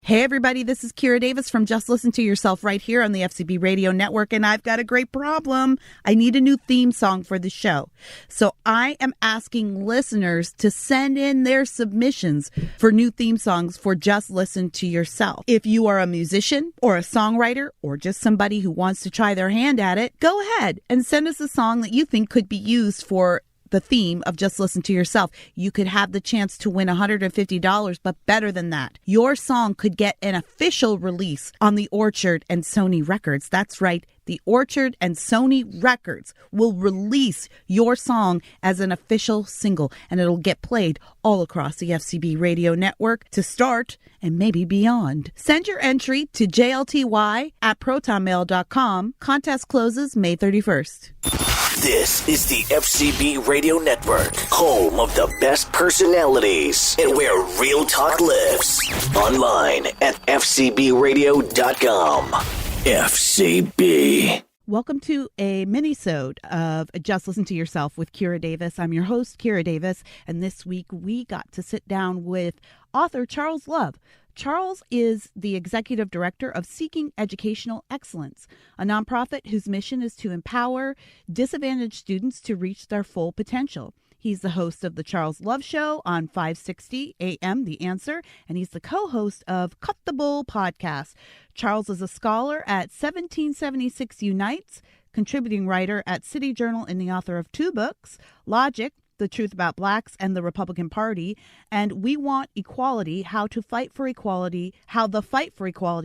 Hey, everybody, this is Kira Davis from Just Listen to Yourself right here on the FCB Radio Network, and I've got a great problem. I need a new theme song for the show. So I am asking listeners to send in their submissions for new theme songs for Just Listen to Yourself. If you are a musician or a songwriter or just somebody who wants to try their hand at it, go ahead and send us a song that you think could be used for the theme of Just Listen to Yourself. You could have the chance to win $150, but better than that, your song could get an official release on the Orchard and Sony records. That's right. The Orchard and Sony records will release your song as an official single, and it'll get played all across the FCB radio network to start and maybe beyond. Send your entry to JLTY at protonmail.com. Contest closes May 31st. This is the FCB Radio Network, home of the best personalities and where real talk lives. Online at fcbradio.com. FCB. Welcome to a mini-sode of Just Listen to Yourself with Kira Davis. I'm your host, Kira Davis, and this week we got to sit down with author Charles Love. Charles is the executive director of Seeking Educational Excellence, a nonprofit whose mission is to empower disadvantaged students to reach their full potential. He's the host of The Charles Love Show on 560 AM, The Answer, and he's the co-host of Cut the Bull podcast. Charles is a scholar at 1776 Unites, contributing writer at City Journal and the author of 2 books, Logic, The Truth About Blacks and the Republican Party, and We Want Equality, How the Fight for Equality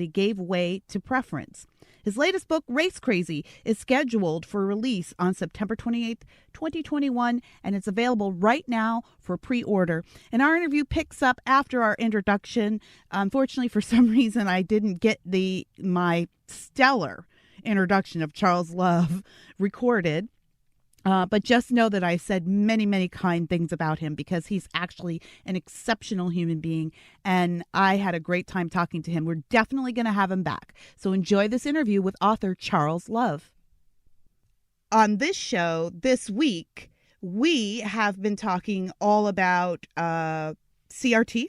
Gave Way to Preference. His latest book, Race Crazy, is scheduled for release on September 28th, 2021, and it's available right now for pre-order. And our interview picks up after our introduction. Unfortunately, for some reason, I didn't get my stellar introduction of Charles Love recorded. But just know that I said many, many kind things about him because he's actually an exceptional human being. And I had a great time talking to him. We're definitely going to have him back. So enjoy this interview with author Charles Love. On this show this week, we have been talking all about CRT.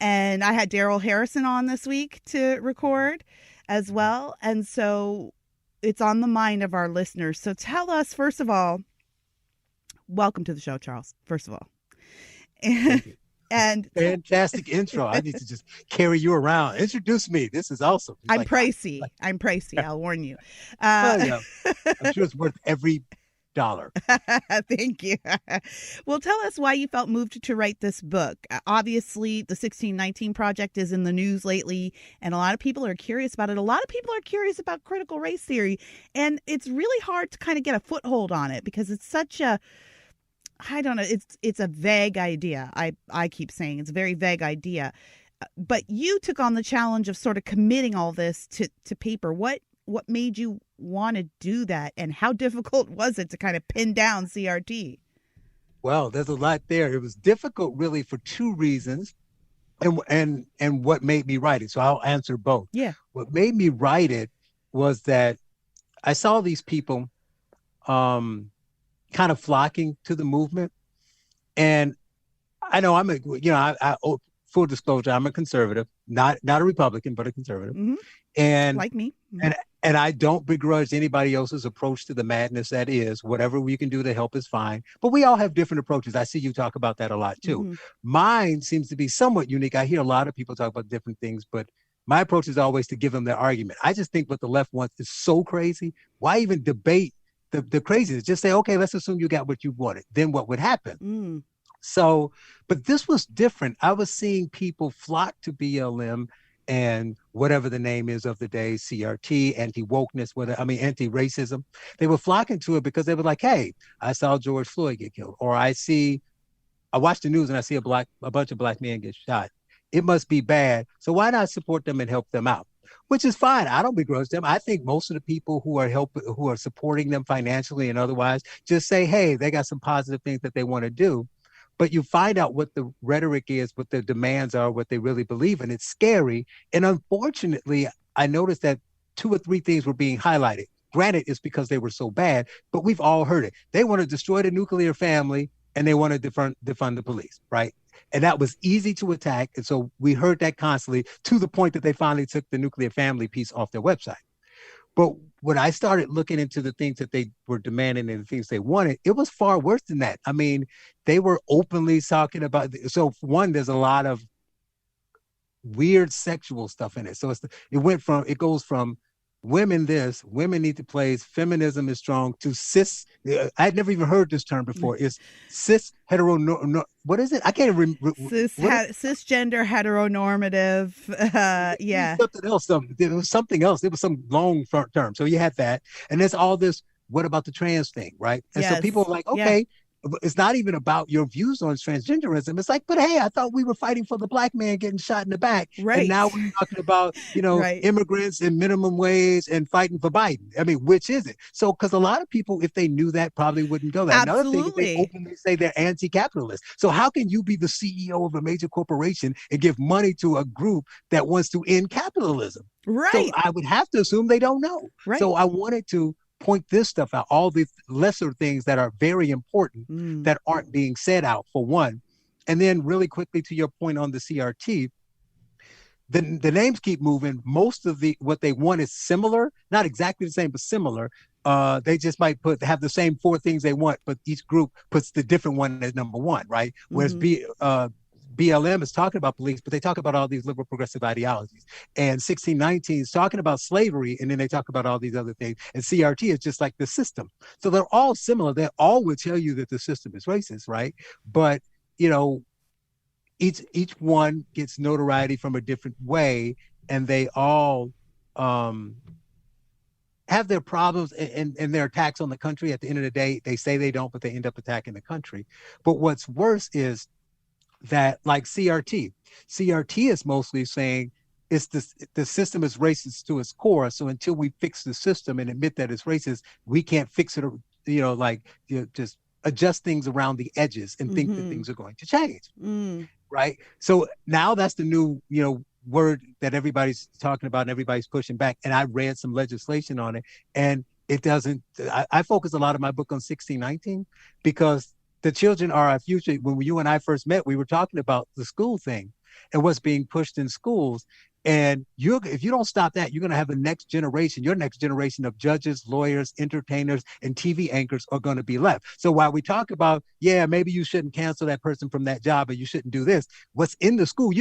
And I had Daryl Harrison on this week to record as well. And so it's on the mind of our listeners. So tell us, first of all, welcome to the show, Charles, first of all. And fantastic intro. I need to just carry you around. Introduce me. This is awesome. I'm pricey. I'll warn you. I'm sure it's worth every $1. Thank you. Well, tell us why you felt moved to write this book. Obviously, the 1619 Project is in the news lately, and a lot of people are curious about it. A lot of people are curious about critical race theory, and it's really hard to kind of get a foothold on it because it's such a, I don't know, it's a vague idea. I keep saying it's a very vague idea. But you took on the challenge of sort of committing all this to paper. What made you want to do that, and how difficult was it to kind of pin down CRT? Well, there's a lot there. It was difficult really for 2 reasons, and what made me write it. So I'll answer both. Yeah. What made me write it was that I saw these people kind of flocking to the movement, and I know I full disclosure, I'm a conservative, not a Republican, but a conservative. Mm-hmm. And like me. Mm-hmm. And I don't begrudge anybody else's approach to the madness that is. Whatever we can do to help is fine. But we all have different approaches. I see you talk about that a lot too. Mm-hmm. Mine seems to be somewhat unique. I hear a lot of people talk about different things, but my approach is always to give them their argument. I just think what the left wants is so crazy. Why even debate the craziness? Just say, okay, let's assume you got what you wanted. Then what would happen? Mm. So, but this was different. I was seeing people flock to BLM and whatever the name is of the day, CRT, anti-wokeness, anti-racism. They were flocking to it because they were like, hey, I saw George Floyd get killed, or I watch the news and I see a bunch of black men get shot. It must be bad. So why not support them and help them out? Which is fine. I don't begrudge them. I think most of the people who are supporting them financially and otherwise just say, hey, they got some positive things that they want to do. But you find out what the rhetoric is, what the demands are, what they really believe in. It's scary. And unfortunately, I noticed that 2 or 3 things were being highlighted. Granted, it's because they were so bad, but we've all heard it. They want to destroy the nuclear family and they want to defund the police, right? And that was easy to attack. And so we heard that constantly, to the point that they finally took the nuclear family piece off their website. But when I started looking into the things that they were demanding and the things they wanted, it was far worse than that. I mean, they were openly talking about, so for one, there's a lot of weird sexual stuff in it. So it goes from women need to play, feminism is strong, to cis. I'd never even heard this term before. It's cis hetero. What is it? I can't remember. Cisgender heteronormative. Yeah. Something else. There was something else. It was some long term. So you had that, and there's all this. What about the trans thing, right? And so people are like, okay. Yeah. It's not even about your views on transgenderism. It's like, but hey, I thought we were fighting for the black man getting shot in the back. Right. And now we're talking about, right. immigrants and minimum wage and fighting for Biden. I mean, which is it? So, because a lot of people, if they knew that, probably wouldn't go there. Another thing is they openly say they're anti-capitalist. So how can you be the CEO of a major corporation and give money to a group that wants to end capitalism? Right. So I would have to assume they don't know. Right. So I wanted to point this stuff out, all these lesser things that are very important that aren't being said out, for one. And then really quickly to your point on the CRT, the names keep moving. Most of what they want is similar, not exactly the same, but similar. They just might have the same 4 things they want, but each group puts the different one as number one, right? Whereas BLM is talking about police, but they talk about all these liberal progressive ideologies. And 1619 is talking about slavery, and then they talk about all these other things. And CRT is just like the system. So they're all similar. They all would tell you that the system is racist, right? But, each one gets notoriety from a different way, and they all have their problems and their attacks on the country. At the end of the day, they say they don't, but they end up attacking the country. But what's worse is that, like CRT is mostly saying the system is racist to its core. So until we fix the system and admit that it's racist, we can't fix it, just adjust things around the edges and think that things are going to change. Right. So now that's the new, word that everybody's talking about and everybody's pushing back. And I read some legislation on it, and it doesn't, I focus a lot of my book on 1619 because the children are our future. When you and I first met, we were talking about the school thing and what's being pushed in schools. And if you don't stop that, you're going to have your next generation of judges, lawyers, entertainers, and TV anchors are going to be left. So while we talk about, maybe you shouldn't cancel that person from that job, or you shouldn't do this, what's in the school,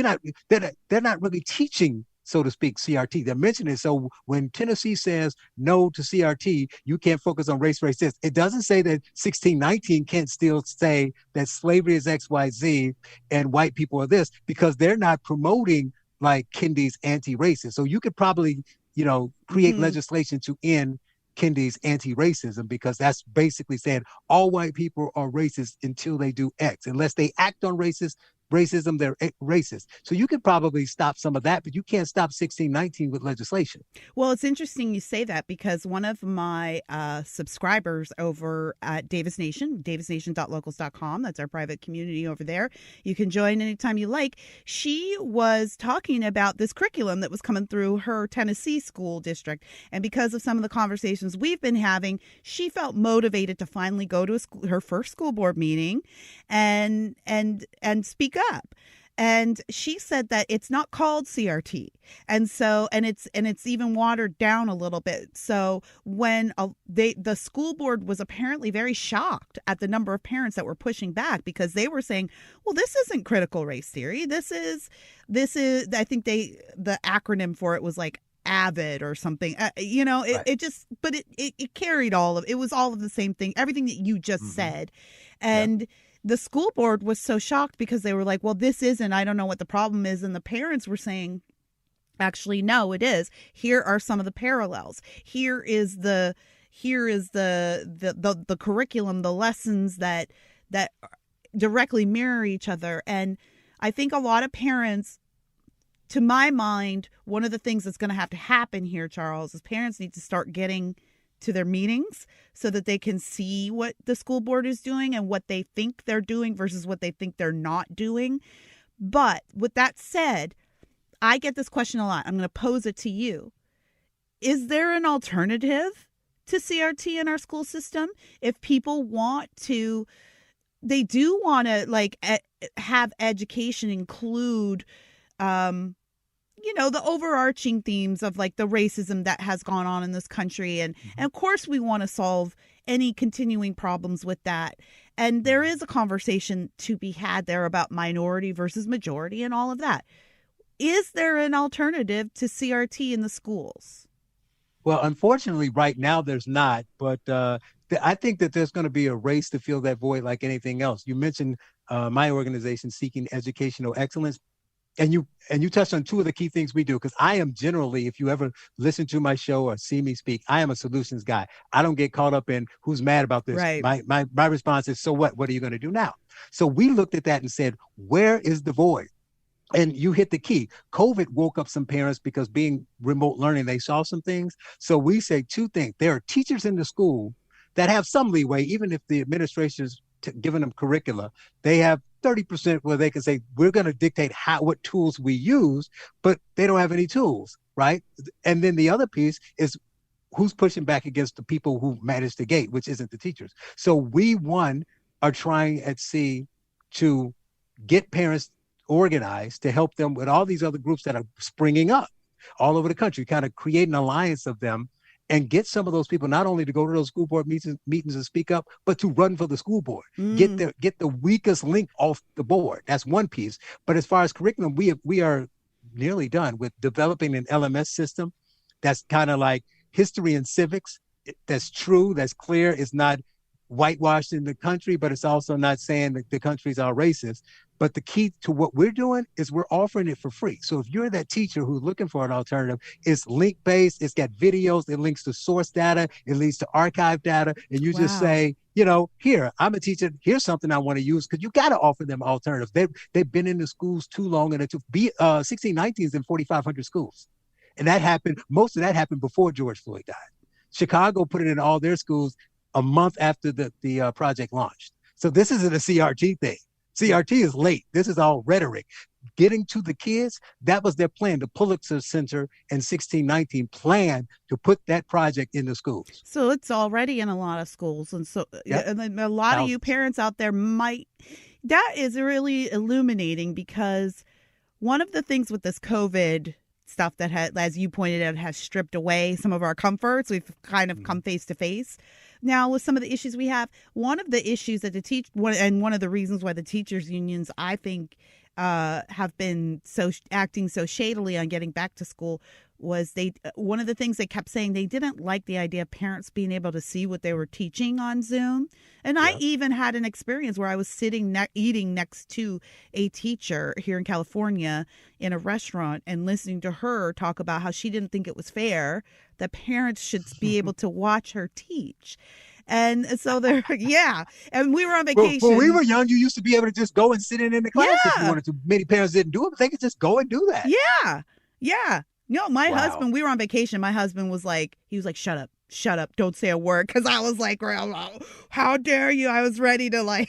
they're not really teaching, so to speak, CRT. They're mentioning it. So when Tennessee says no to CRT, you can't focus on race, this. It doesn't say that 1619 can't still say that slavery is X, Y, Z and white people are this, because they're not promoting like Kendi's anti-racist. So you could probably, create legislation to end Kendi's anti-racism, because that's basically saying all white people are racist until they do X. Unless they act on racism, they're racist. So you could probably stop some of that, but you can't stop 1619 with legislation. Well, it's interesting you say that, because one of my subscribers over at Davis Nation, davisnation.locals.com, that's our private community over there. You can join anytime you like. She was talking about this curriculum that was coming through her Tennessee school district. And because of some of the conversations we've been having, she felt motivated to finally go to her first school board meeting and speak up. And she said that it's not called CRT. And so, and it's even watered down a little bit. So when the school board was apparently very shocked at the number of parents that were pushing back, because they were saying, well, this isn't critical race theory. This is, I think the acronym for it was like AVID or something, right. It carried it was all of the same thing, everything that you just said. And the school board was so shocked because they were like, well, this isn't, I don't know what the problem is. And the parents were saying, actually, no, it is. Here are some of the parallels. Here is the curriculum, the lessons that directly mirror each other. And I think a lot of parents, to my mind, one of the things that's going to have to happen here, Charles, is parents need to start getting to their meetings so that they can see what the school board is doing and what they think they're doing versus what they think they're not doing. But with that said, I get this question a lot. I'm going to pose it to you. Is there an alternative to CRT in our school system? If people want to they do want to like have education include, the overarching themes of like the racism that has gone on in this country. And of course we want to solve any continuing problems with that. And there is a conversation to be had there about minority versus majority and all of that. Is there an alternative to CRT in the schools? Well, unfortunately, right now there's not. But I think that there's going to be a race to fill that void like anything else. You mentioned my organization, Seeking Educational Excellence. And you touched on two of the key things we do, because I am generally, if you ever listen to my show or see me speak, I am a solutions guy. I don't get caught up in who's mad about this. Right. My response is, so what? What are you going to do now? So we looked at that and said, where is the void? And you hit the key. COVID woke up some parents because being remote learning, they saw some things. So we say two things. There are teachers in the school that have some leeway, even if the administration's giving them curricula, they have 30% where they can say, we're going to dictate what tools we use, but they don't have any tools, right? And then the other piece is who's pushing back against the people who manage the gate, which isn't the teachers. So we, are trying at Sea to get parents organized to help them with all these other groups that are springing up all over the country, kind of create an alliance of them and get some of those people not only to go to those school board meetings and speak up, but to run for the school board. Get the weakest link off the board. That's one piece. But as far as curriculum, we are nearly done with developing an LMS system that's kind of like history and civics. That's true. That's clear. It's not whitewashed in the country, but it's also not saying that the countries are racist. But the key to what we're doing is we're offering it for free. So if you're that teacher who's looking for an alternative, it's link-based, it's got videos, it links to source data, it leads to archive data, and you just say, here, I'm a teacher, here's something I want to use, because you got to offer them alternatives. They've been in the schools too long, and it's 1619 is in 4,500 schools. And most of that happened before George Floyd died. Chicago put it in all their schools a month after the project launched. So this isn't a CRT thing. CRT is late. This is all rhetoric. Getting to the kids, that was their plan. The Pulitzer Center in 1619 planned to put that project in the schools. So it's already in a lot of schools. And so and a lot of you parents out there that is really illuminating, because one of the things with this COVID stuff that as you pointed out, has stripped away some of our comforts. We've kind of come face to face now with some of the issues we have. One of the issues that one of the reasons why the teachers unions, I think, have been acting so shadily on getting back to school was one of the things they kept saying, they didn't like the idea of parents being able to see what they were teaching on Zoom. And I even had an experience where I was sitting eating next to a teacher here in California in a restaurant and listening to her talk about how she didn't think it was fair that parents should be able to watch her teach. And so and we were on vacation. When we were young, you used to be able to just go and sit in the class if you wanted to. Many parents didn't do it, but they could just go and do that. Yeah. No, my husband, we were on vacation. My husband was like, shut up, don't say a word. Because I was like, how dare you? I was ready to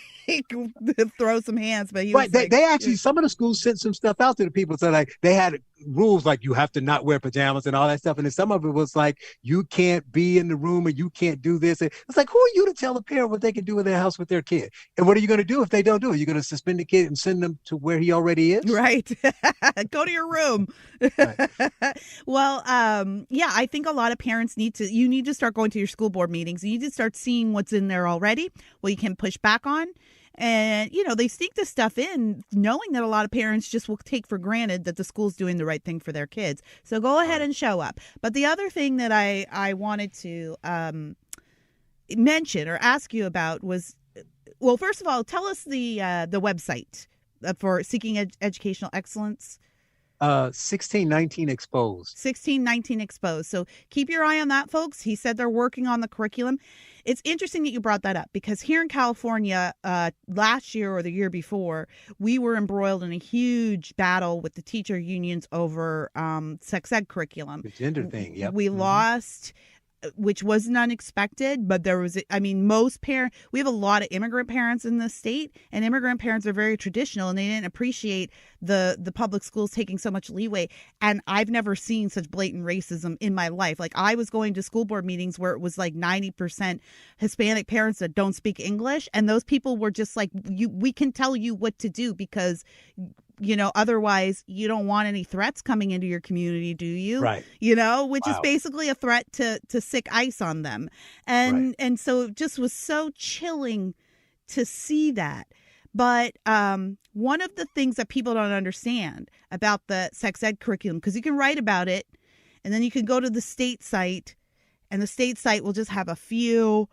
throw some hands. But he was they actually, some of the schools sent some stuff out to the people. So they had rules like you have to not wear pajamas and all that stuff. And then some of it was like, you can't be in the room or you can't do this. And it's like, who are you to tell a parent what they can do in their house with their kid? And what are you going to do if they don't do it? You're going to suspend the kid and send them to where he already is? Right. Go to your room. Right. Well, I think a lot of parents need to start going to your school board meetings. You need to start seeing what's in there already, what you can push back on. And, they sneak this stuff in knowing that a lot of parents just will take for granted that the school's doing the right thing for their kids. So go ahead and show up. But the other thing that I wanted to mention or ask you about was, well, first of all, tell us the website for Seeking Educational Excellence. 1619 Exposed. 1619 Exposed. So keep your eye on that, folks. He said they're working on the curriculum. It's interesting that you brought that up, because here in California, last year or the year before, we were embroiled in a huge battle with the teacher unions over sex ed curriculum. The gender thing, yep. We lost which wasn't unexpected, but there was, I mean, we have a lot of immigrant parents in the state, and immigrant parents are very traditional, and they didn't appreciate the public schools taking so much leeway. And I've never seen such blatant racism in my life. Like, I was going to school board meetings where it was like 90% Hispanic parents that don't speak English, and those people were just like, we can tell you what to do because otherwise you don't want any threats coming into your community, do you? Right. Which is basically a threat to sick ice on them. And so it just was so chilling to see that. But one of the things that people don't understand about the sex ed curriculum, because you can write about it and then you can go to the state site, and the state site will just have a few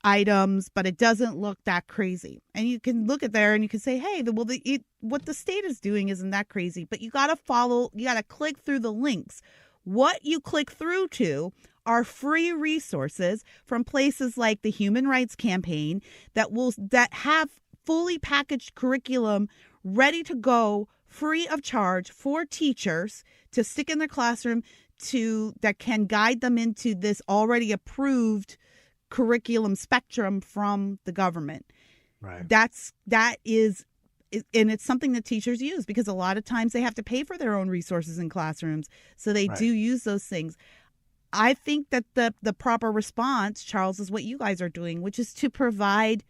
items, but it doesn't look that crazy. And you can look at there and you can say, hey, what the state is doing isn't that crazy, but you got to click through the links. What you click through to are free resources from places like the Human Rights Campaign that have fully packaged curriculum ready to go, free of charge for teachers to stick in their classroom that can guide them into this already approved curriculum spectrum from the government. Right. That is, and it's something that teachers use because a lot of times they have to pay for their own resources in classrooms. So they do use those things. I think that the proper response, Charles, is what you guys are doing, which is to provide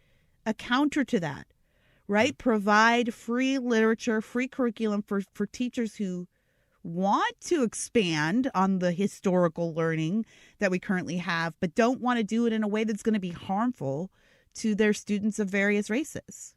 a counter to that, right? Mm-hmm. Provide free literature, free curriculum for teachers who want to expand on the historical learning that we currently have, but don't want to do it in a way that's going to be harmful to their students of various races.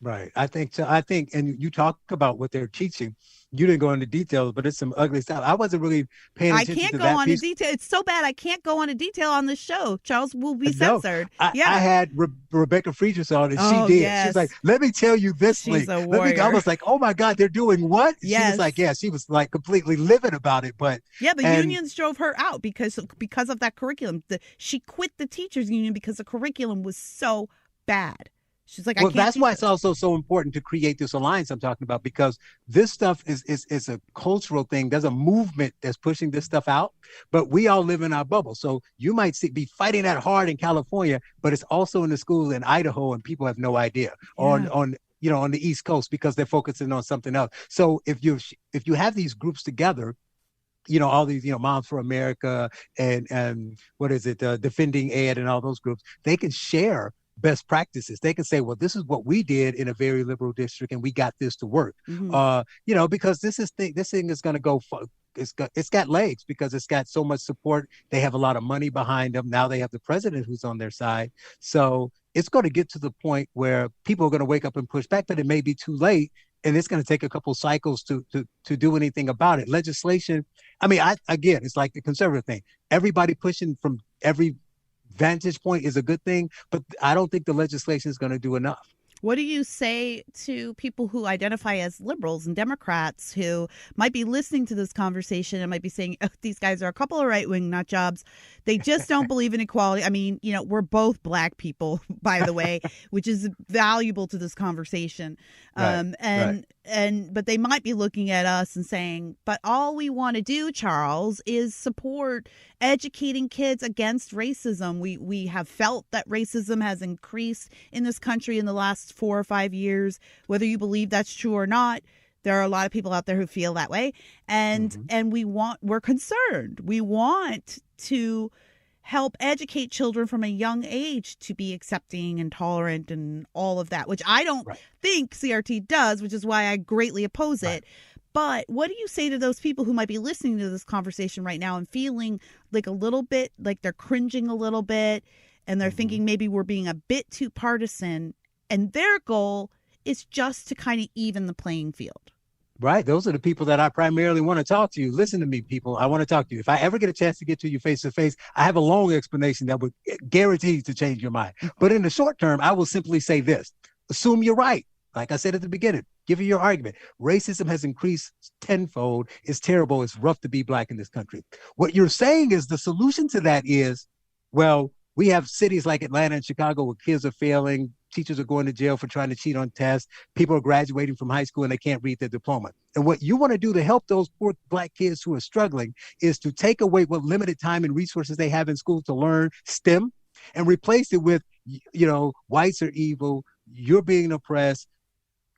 Right. I think so. And you talk about what they're teaching. You didn't go into details, but it's some ugly stuff. I wasn't really paying attention to that. I can't go on into detail. It's so bad. I can't go into detail on this show. Charles will be censored. I had Rebecca Friedrichs on, and she did. Yes. She's like, let me tell you this. She's a warrior. I was like, oh my God, they're doing what? Yes. She was like, yeah, she was like completely livid about it. But unions drove her out because of that curriculum. She quit the teachers union because the curriculum was so bad. She's like, that's why it's also so important to create this alliance I'm talking about, because this stuff is a cultural thing. There's a movement that's pushing this stuff out, but we all live in our bubble. So you might be fighting that hard in California, but it's also in the schools in Idaho, and people have no idea. Yeah. On the East Coast, because they're focusing on something else. So if you have these groups together, all these, Moms for America and what is it, Defending Ed and all those groups, they can share best practices. They can say, well, this is what we did in a very liberal district and we got this to work. Mm-hmm. Because this thing is going to go, it's got legs because it's got so much support. They have a lot of money behind them. Now they have the president who's on their side. So it's going to get to the point where people are going to wake up and push back, but it may be too late. And it's going to take a couple cycles to do anything about it. Legislation, it's like the conservative thing. Everybody pushing from every vantage point is a good thing, but I don't think the legislation is going to do enough. What do you say to people who identify as liberals and Democrats who might be listening to this conversation and might be saying, oh, these guys are a couple of right-wing nut jobs. They just don't believe in equality. I mean, we're both Black people, by the way, which is valuable to this conversation. But they might be looking at us and saying, but all we want to do, Charles, is support educating kids against racism. We have felt that racism has increased in this country in the last 4 or 5 years, whether you believe that's true or not. There are a lot of people out there who feel that way. And we're concerned. We want to help educate children from a young age to be accepting and tolerant and all of that, which I don't think CRT does, which is why I greatly oppose it. But what do you say to those people who might be listening to this conversation right now and feeling like a little bit like they're cringing a little bit and they're thinking maybe we're being a bit too partisan, and their goal is just to kind of even the playing field? Right. Those are the people that I primarily want to talk to you. Listen to me, people. I want to talk to you. If I ever get a chance to get to you face to face, I have a long explanation that would guarantee to change your mind. But in the short term, I will simply say this. Assume you're right. Like I said at the beginning, give you your argument. Racism has increased tenfold. It's terrible. It's rough to be Black in this country. What you're saying is the solution to that is, well, we have cities like Atlanta and Chicago where kids are failing teachers are going to jail for trying to cheat on tests. People are graduating from high school and they can't read their diploma. And what you want to do to help those poor Black kids who are struggling is to take away what limited time and resources they have in school to learn STEM and replace it with, whites are evil, you're being oppressed,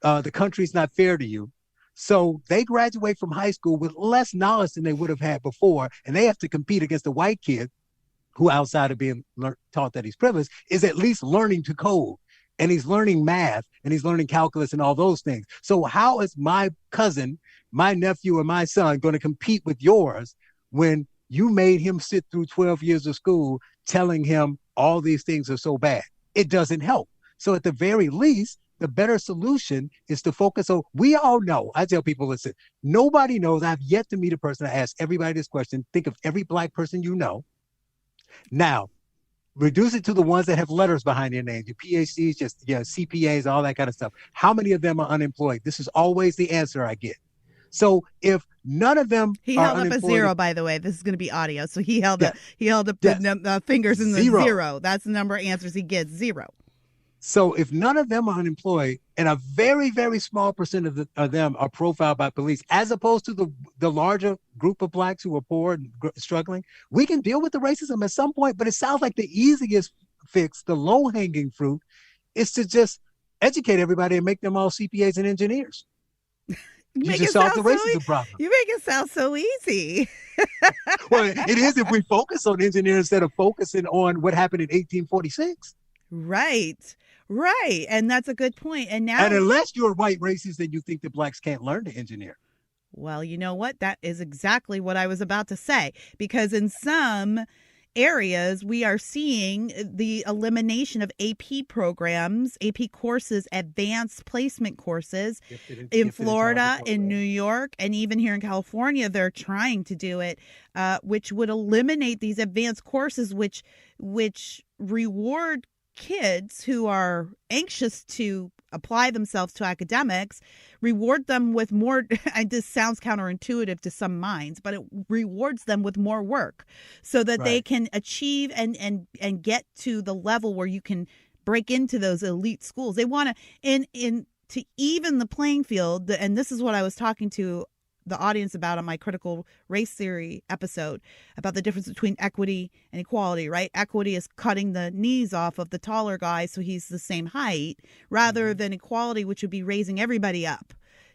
the country's not fair to you. So they graduate from high school with less knowledge than they would have had before, and they have to compete against a white kid who, outside of being taught that he's privileged, is at least learning to code, and he's learning math, and he's learning calculus and all those things. So how is my cousin, my nephew, and my son going to compete with yours when you made him sit through 12 years of school telling him all these things are so bad? It doesn't help. So at the very least, the better solution is to focus on, we all know, I tell people, listen, nobody knows. I've yet to meet a person. I ask everybody this question. Think of every Black person you know. Now, reduce it to the ones that have letters behind their names, your PhDs, just CPAs, all that kind of stuff. How many of them are unemployed? This is always the answer I get. So if none of them he are held up a zero, by the way. This is going to be audio. So he held up the fingers in the zero. That's the number of answers he gets, 0. So if none of them are unemployed and a very, very small percent of them are profiled by police, as opposed to the larger group of Blacks who are poor and struggling, we can deal with the racism at some point. But it sounds like the easiest fix, the low-hanging fruit, is to just educate everybody and make them all CPAs and engineers. You just solve the racism problem. You make it sound so easy. Well, it is if we focus on engineering instead of focusing on what happened in 1846. Right. And that's a good point. And unless you're white racist, then you think that Blacks can't learn to engineer. Well, you know what? That is exactly what I was about to say, because in some areas, we are seeing the elimination of AP programs, AP courses, advanced placement courses in Florida, in New York, and even here in California, they're trying to do it, which would eliminate these advanced courses, which reward kids who are anxious to apply themselves to academics, reward them with more. And this sounds counterintuitive to some minds, but it rewards them with more work so that they can achieve and get to the level where you can break into those elite schools. They want to to even the playing field. And this is what I was talking to the audience about on my critical race theory episode about the difference between equity and equality, right? Equity is cutting the knees off of the taller guy so he's the same height, rather than equality, which would be raising everybody up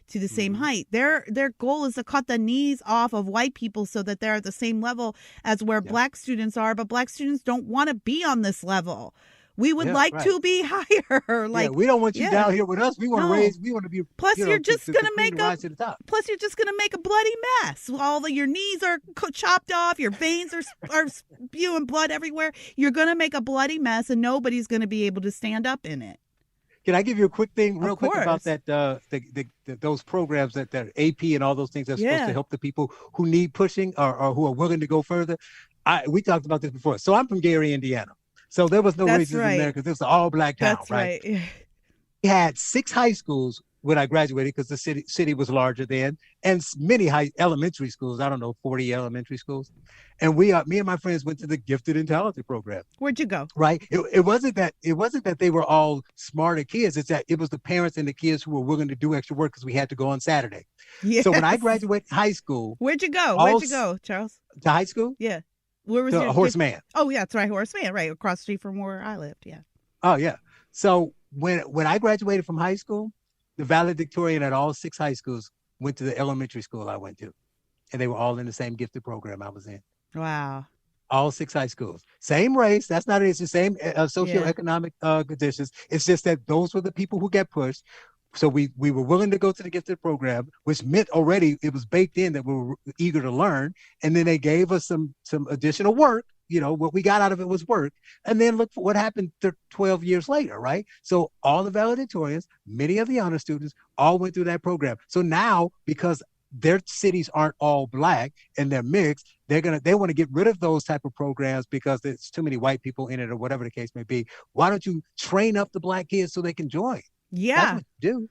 to the same height. Their goal is to cut the knees off of white people so that they're at the same level as where Black students are, but Black students don't want to be on this level. We would like to be higher. We don't want you down here with us. We want to raise. We want to be. Plus, you're just going to make a bloody mess. All your knees are chopped off. Your veins are spewing blood everywhere. You're going to make a bloody mess, and nobody's going to be able to stand up in it. Can I give you a quick thing, real quick, about that? Those programs that AP and all those things are supposed to help the people who need pushing or who are willing to go further. We talked about this before. So I'm from Gary, Indiana. So there was no racism there because it was an all-Black town, right? We had 6 high schools when I graduated because the city was larger then, and many elementary schools. I don't know, 40 elementary schools. And me and my friends went to the gifted and talented program. Where'd you go? Right. It wasn't that they were all smarter kids. It's that it was the parents and the kids who were willing to do extra work because we had to go on Saturday. Yes. So when I graduated high school, where'd you go, Charles? To high school? Yeah. Where was Horace Mann? Oh, yeah, that's right. Horace Mann, right across the street from where I lived. Yeah. Oh, yeah. So when I graduated from high school, the valedictorian at all 6 high schools went to the elementary school I went to, and they were all in the same gifted program I was in. Wow. All 6 high schools, same race. That's not it. It's the same socioeconomic conditions. It's just that those were the people who get pushed. So we were willing to go to the gifted program, which meant already it was baked in that we were eager to learn. And then they gave us some additional work. What we got out of it was work. And then look for what happened 12 years later, right? So all the valedictorians, many of the honor students, all went through that program. So now, because their cities aren't all Black and they're mixed, they want to get rid of those type of programs because there's too many white people in it or whatever the case may be. Why don't you train up the Black kids so they can join? Yeah. That's what you do.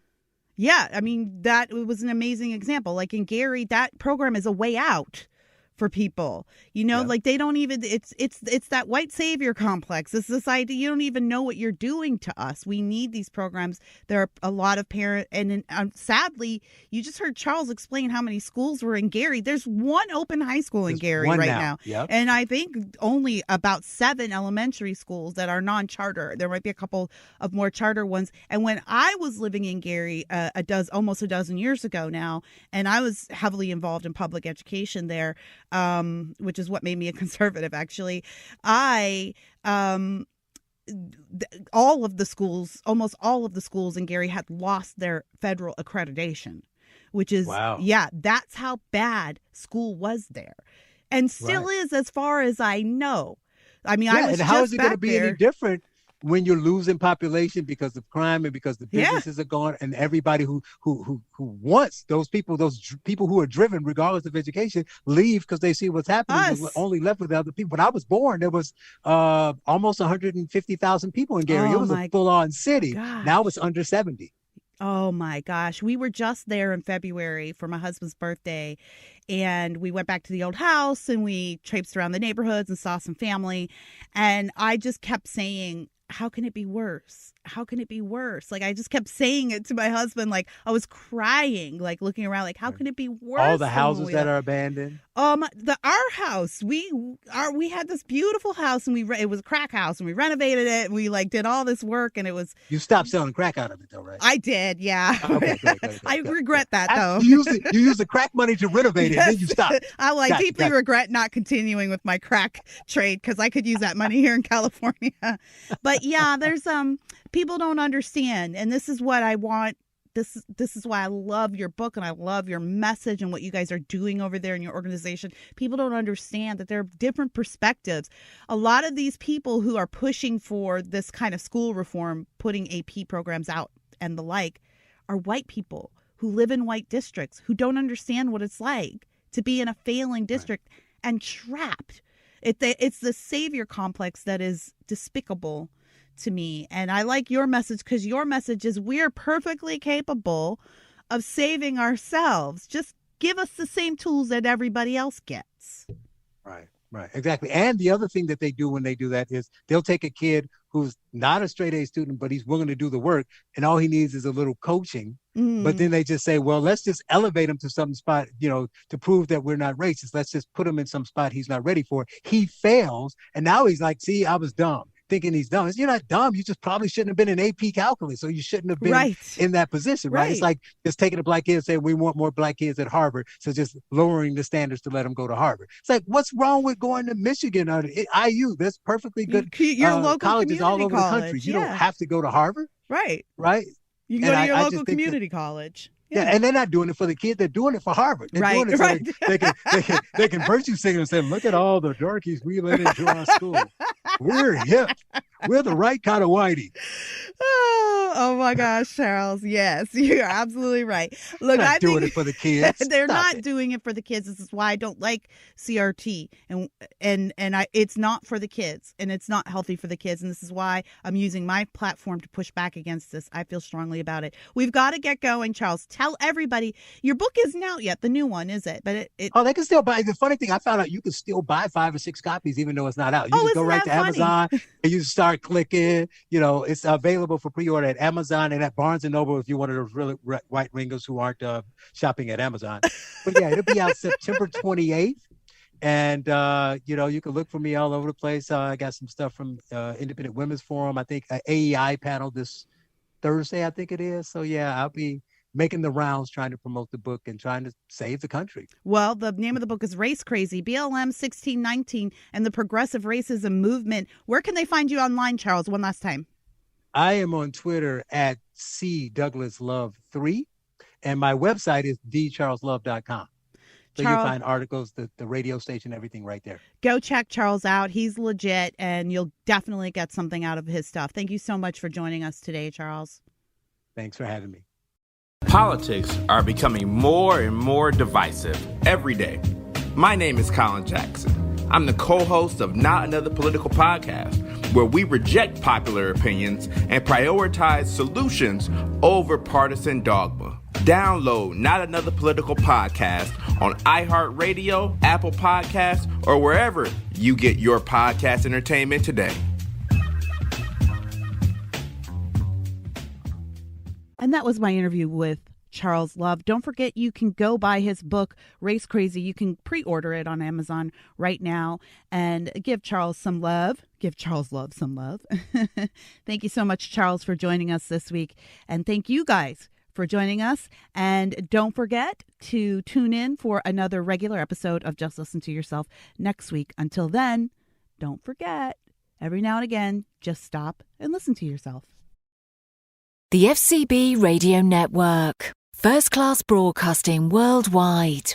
Yeah. I mean, that was an amazing example. Like in Gary, that program is a way out for people. Like they don't even, it's that white savior complex. It's this idea, you don't even know what you're doing to us. We need these programs. There are a lot of parents, and sadly, you just heard Charles explain how many schools were in Gary. There's one open high school in Gary right now. Yep. And I think only about 7 elementary schools that are non-charter. There might be a couple of more charter ones. And when I was living in Gary almost a dozen years ago now, and I was heavily involved in public education there, which is what made me a conservative, actually. Almost all of the schools in Gary had lost their federal accreditation, which is, that's how bad school was there. And still is, as far as I know. I mean, I was and how just is it going to be there. any different when you're losing population because of crime and because the businesses are gone, and everybody who wants those people who are driven regardless of education leave because they see what's happening. We're only left with other people. When I was born, there was almost 150,000 people in Gary. It was a full-on city. Gosh. Now it's under 70. Oh my gosh. We were just there in February for my husband's birthday, and we went back to the old house and we traipsed around the neighborhoods and saw some family. And I just kept saying, how can it be worse? How can it be worse? Like, I just kept saying it to my husband. Like, I was crying, like looking around, like, how can it be worse? All the houses that are abandoned. Our house, we had this beautiful house, and it was a crack house, and we renovated it, and we did all this work, and it was. You stopped selling crack out of it, though, right? I did, yeah. Okay, good. I regret that, though. You used the crack money to renovate it, and then you stopped. I deeply regret not continuing with my crack trade, because I could use that money here in California. But yeah, there's people don't understand, and this is what I want. This is why I love your book, and I love your message and what you guys are doing over there in your organization. People don't understand that there are different perspectives. A lot of these people who are pushing for this kind of school reform, putting AP programs out and the like, are white people who live in white districts, who don't understand what it's like to be in a failing district and trapped. It's the savior complex that is despicable to me. And I like your message, because your message is we're perfectly capable of saving ourselves. Just give us the same tools that everybody else gets. Right. Exactly. And the other thing that they do when they do that is they'll take a kid who's not a straight A student, but he's willing to do the work, and all he needs is a little coaching. But then they just say, well, let's just elevate him to some spot, to prove that we're not racist. Let's just put him in some spot he's not ready for. He fails. And now he's like, see, I was dumb. Thinking he's dumb. You're not dumb. You just probably shouldn't have been in AP calculus, so you shouldn't have been in that position, right? It's like just taking a black kid and saying we want more black kids at Harvard, so just lowering the standards to let them go to Harvard. It's like, what's wrong with going to Michigan or IU? There's perfectly good colleges all over the country. You don't have to go to Harvard, right? You can go to your local community college. Yeah, and they're not doing it for the kids. They're doing it for Harvard. They're doing it so they can virtue sing and say, look at all the darkies we let into our school. We're hip. We're the right kind of whitey. Oh my gosh, Charles. Yes, you're absolutely right. Look, I think doing it for the kids. They're not doing it for the kids. This is why I don't like CRT, and it's not for the kids, and it's not healthy for the kids. And this is why I'm using my platform to push back against this. I feel strongly about it. We've got to get going, Charles. Tell everybody your book isn't out yet. The new one, is it? But they can still buy. The funny thing, I found out you can still buy 5 or 6 copies even though it's not out. You just go right to Amazon and you start clicking. It's available for pre-order at Amazon and at Barnes and Noble if you're one of those really white ringers who aren't shopping at Amazon. But yeah, it'll be out September 28th. And, you can look for me all over the place. I got some stuff from Independent Women's Forum. I think an AEI panel this Thursday, I think it is. So, yeah, I'll be making the rounds trying to promote the book and trying to save the country. Well, the name of the book is Race Crazy, BLM 1619 and the Progressive Racism Movement. Where can they find you online, Charles? One last time. I am on Twitter at CDouglasLove3, and my website is thecharleslove.com. So you'll find articles, the radio station, everything right there. Go check Charles out. He's legit, and you'll definitely get something out of his stuff. Thank you so much for joining us today, Charles. Thanks for having me. Politics are becoming more and more divisive every day. My name is Colin Jackson. I'm the co-host of Not Another Political Podcast, where we reject popular opinions and prioritize solutions over partisan dogma. Download Not Another Political Podcast on iHeartRadio, Apple Podcasts, or wherever you get your podcast entertainment today. And that was my interview with Charles Love. Don't forget, you can go buy his book, Race Crazy. You can pre-order it on Amazon right now and give Charles some love. Give Charles Love some love. Thank you so much, Charles, for joining us this week. And thank you guys for joining us. And don't forget to tune in for another regular episode of Just Listen to Yourself next week. Until then, don't forget, every now and again, just stop and listen to yourself. The FCB Radio Network. First class broadcasting worldwide.